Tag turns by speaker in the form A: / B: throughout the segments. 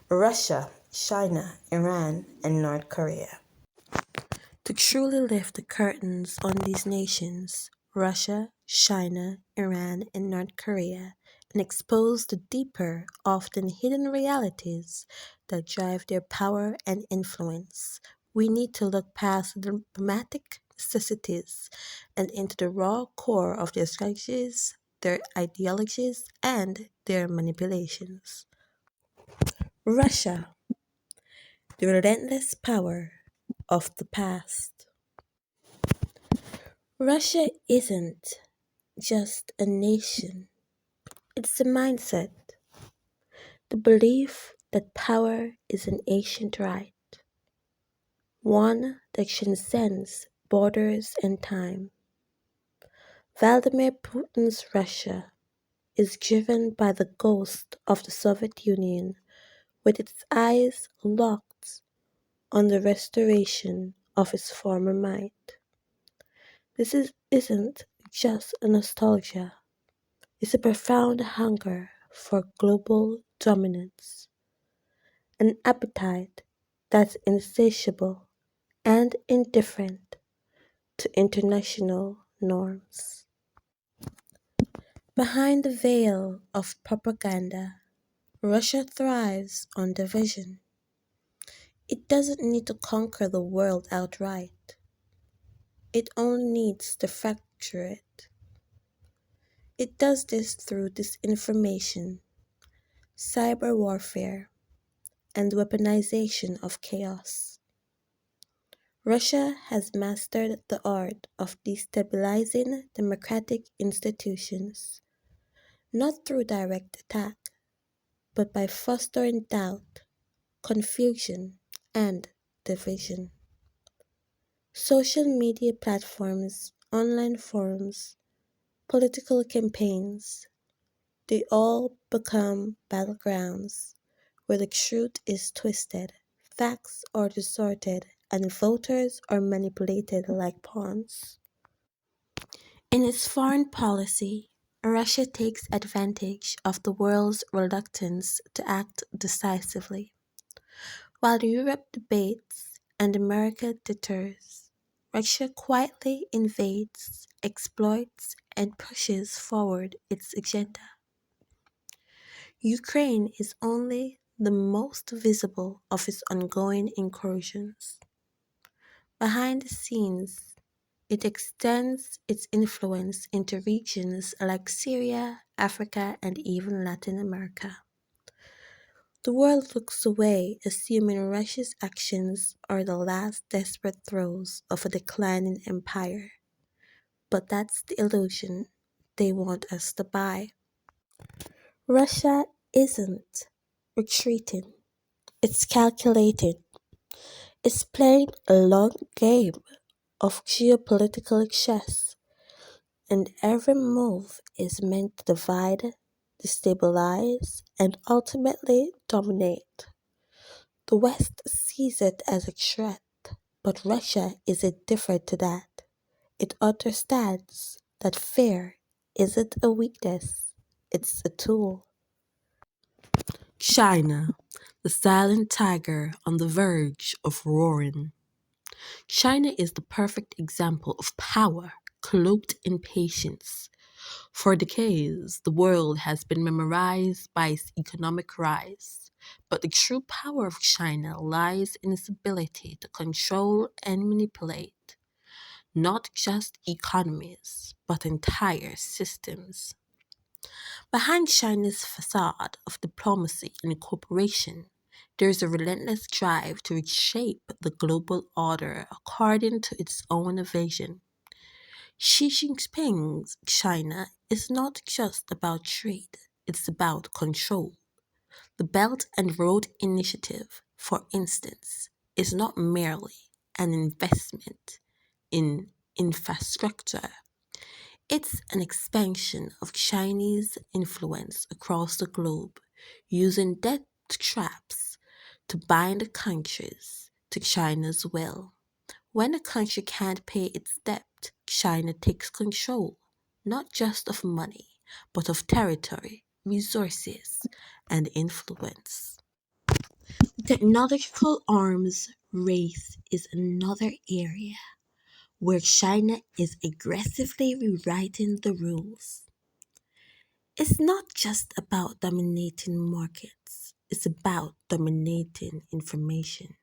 A: Russia, China, Iran, and North Korea. To truly lift the curtains on these nations, Russia, China, Iran, and North Korea, and expose the deeper, often hidden realities that drive their power and influence, we need to look past the dramatic necessities and into the raw core of their strategies, their ideologies, and their manipulations. Russia, the relentless power of the past. Russia isn't just a nation, it's a mindset, the belief that power is an ancient right, one that transcends borders and time. Vladimir Putin's Russia is driven by the ghost of the Soviet Union with its eyes locked on the restoration of its former might. Isn't just a nostalgia, it's a profound hunger for global dominance, an appetite that's insatiable and indifferent to international norms. Behind the veil of propaganda, Russia thrives on division. It doesn't need to conquer the world outright. It only needs to fracture it. It does this through disinformation, cyber warfare, and weaponization of chaos. Russia has mastered the art of destabilizing democratic institutions, not through direct attack, but by fostering doubt, confusion, and division. Social media platforms, online forums, political campaigns, they all become battlegrounds where the truth is twisted, facts are distorted, and voters are manipulated like pawns. In its foreign policy, Russia takes advantage of the world's reluctance to act decisively. While Europe debates and America deters, Russia quietly invades, exploits, and pushes forward its agenda. Ukraine is only the most visible of its ongoing incursions. Behind the scenes, it extends its influence into regions like Syria, Africa, and even Latin America. The world looks away, assuming Russia's actions are the last desperate throes of a declining empire. But that's the illusion they want us to buy. Russia isn't retreating, it's calculated. It's playing a long game of geopolitical chess, and every move is meant to divide, destabilize, and ultimately dominate. The West sees it as a threat, but Russia is indifferent to that. It understands that fear isn't a weakness, it's a tool. China, the silent tiger on the verge of roaring. China is the perfect example of power cloaked in patience. For decades, the world has been memorized by its economic rise. But the true power of China lies in its ability to control and manipulate not just economies, but entire systems. Behind China's facade of diplomacy and cooperation, there is a relentless drive to reshape the global order according to its own vision. Xi Jinping's China is not just about trade, it's about control. The Belt and Road Initiative, for instance, is not merely an investment in infrastructure, it's an expansion of Chinese influence across the globe, using debt traps to bind countries to China's will. When a country can't pay its debt, China takes control, not just of money, but of territory, resources, and influence. Technological arms race is another area where China is aggressively rewriting the rules. It's not just about dominating markets, it's about dominating information.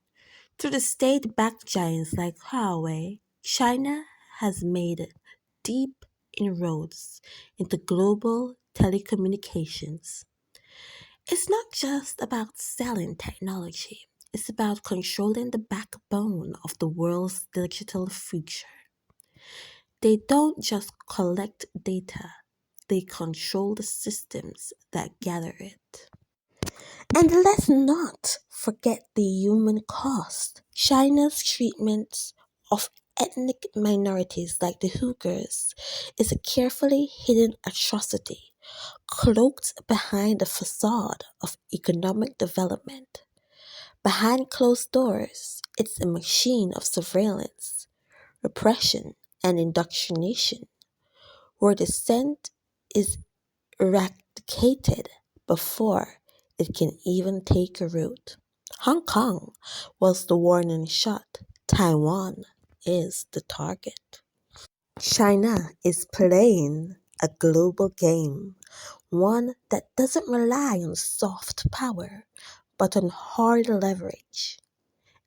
A: Through the state backed giants like Huawei, China has made deep inroads into global telecommunications. It's not just about selling technology, it's about controlling the backbone of the world's digital future. They don't just collect data, they control the systems that gather it. And let's not forget the human cost. China's treatment of ethnic minorities like the Uyghurs is a carefully hidden atrocity, cloaked behind the facade of economic development. Behind closed doors, it's a machine of surveillance, repression, and indoctrination, where dissent is eradicated before it can even take a root. Hong Kong was the warning shot. Taiwan is the target. China is playing a global game, one that doesn't rely on soft power, but on hard leverage.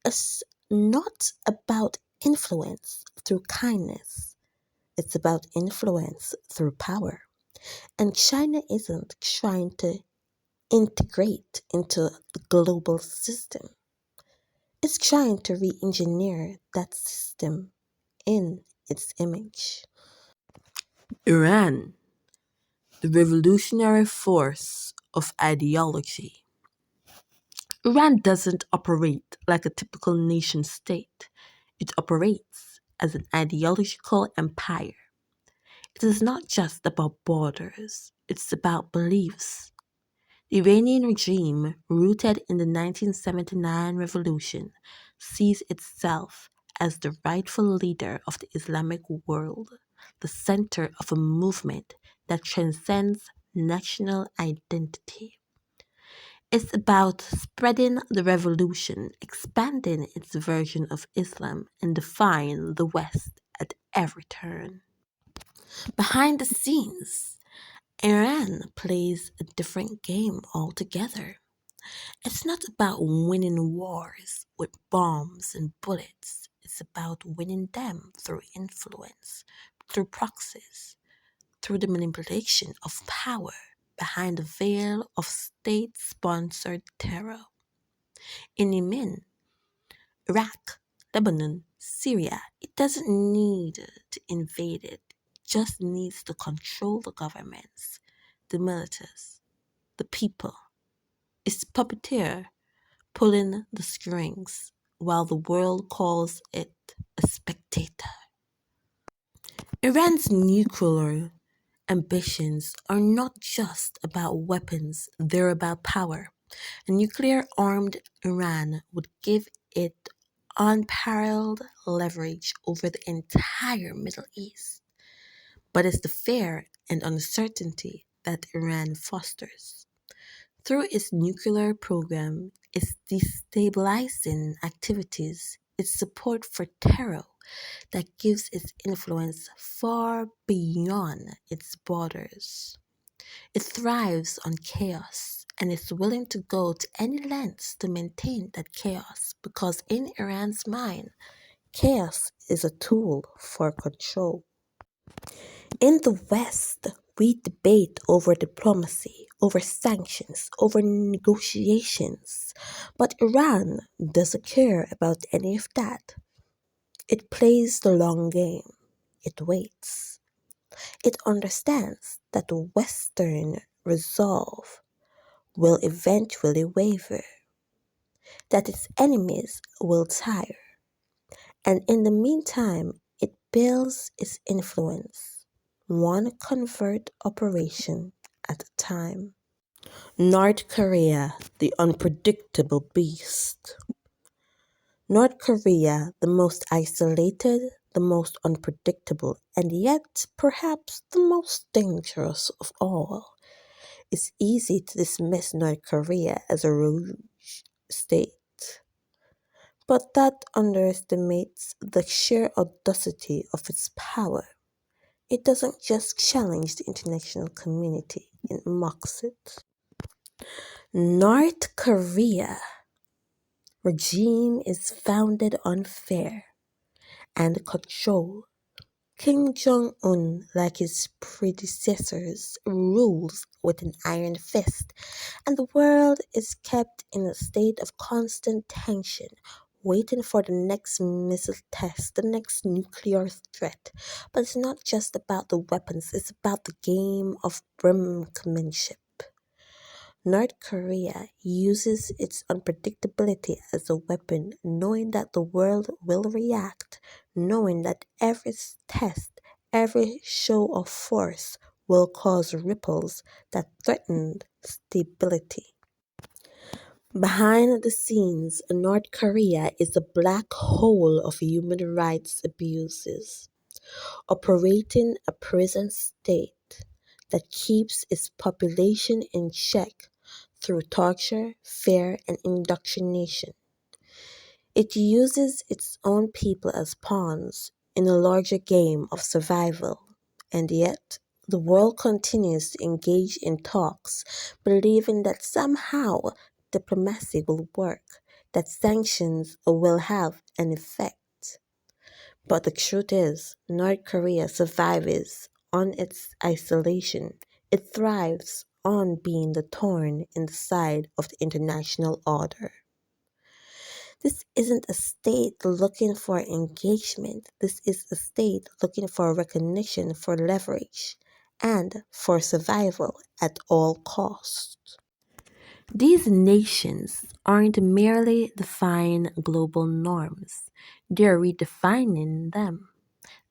A: It's not about influence through kindness, it's about influence through power. And China isn't trying to integrate into the global system, it's trying to re engineer that system in its image. Iran, the revolutionary force of ideology. Iran doesn't operate like a typical nation state, it operates as an ideological empire. It is not just about borders, it's about beliefs. The Iranian regime, rooted in the 1979 revolution, sees itself as the rightful leader of the Islamic world, the center of a movement that transcends national identity. It's about spreading the revolution, expanding its version of Islam, and defying the West at every turn. Behind the scenes, Iran plays a different game altogether. It's not about winning wars with bombs and bullets. It's about winning them through influence, through proxies, through the manipulation of power behind the veil of state sponsored terror. In Yemen, Iraq, Lebanon, Syria, it doesn't need to invade it, just needs to control the governments, the militaries, the people. It's puppeteer pulling the strings while the world calls it a spectator. Iran's nuclear ambitions are not just about weapons, they're about power. A nuclear armed Iran would give it unparalleled leverage over the entire Middle East. But it's the fear and uncertainty that Iran fosters. Through its nuclear program, its destabilizing activities, its support for terror that gives its influence far beyond its borders. It thrives on chaos and is willing to go to any lengths to maintain that chaos because, in Iran's mind, chaos is a tool for control. In the West, we debate over diplomacy, over sanctions, over negotiations, but Iran doesn't care about any of that. It plays the long game. It waits. It understands that the Western resolve will eventually waver, that its enemies will tire, and in the meantime, it builds its influence, one covert operation at a time. North Korea, the unpredictable beast. North Korea, the most isolated, the most unpredictable, and yet perhaps the most dangerous of all. It's easy to dismiss North Korea as a rogue state, But that underestimates the sheer audacity of its power. It doesn't just challenge the international community, it mocks it. North Korea regime is founded on fear and control. Kim Jong un, like his predecessors, rules with an iron fist, and the world is kept in a state of constant tension, waiting for the next missile test, the next nuclear threat. But it's not just about the weapons, it's about the game of brinkmanship. North Korea uses its unpredictability as a weapon, knowing that the world will react, knowing that every test, every show of force will cause ripples that threaten stability. Behind the scenes, North Korea is a black hole of human rights abuses, operating a prison state that keeps its population in check through torture, fear, and indoctrination. It uses its own people as pawns in a larger game of survival, and yet the world continues to engage in talks, believing that somehow diplomacy will work, that sanctions will have an effect. But the truth is, North Korea survives on its isolation. It thrives on being the thorn in the side of the international order. This isn't a state looking for engagement. This is a state looking for recognition, for leverage, and for survival at all costs. These nations aren't merely defying global norms, they're redefining them.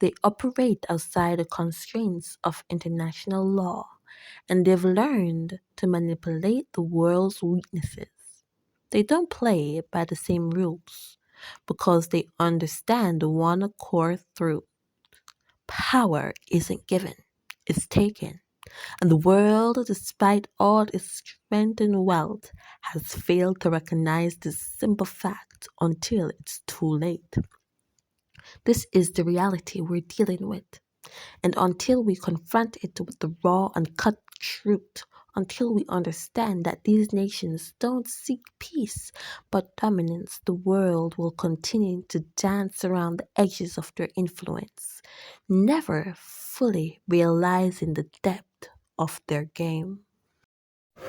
A: They operate outside the constraints of international law, and they've learned to manipulate the world's weaknesses. They don't play by the same rules because they understand one core truth. Power isn't given, it's taken. And the world, despite all its strength and wealth, has failed to recognize this simple fact until it's too late. This is the reality we're dealing with. And until we confront it with the raw and cut truth, until we understand that these nations don't seek peace but dominance, the world will continue to dance around the edges of their influence, never fully realizing the depth of their game.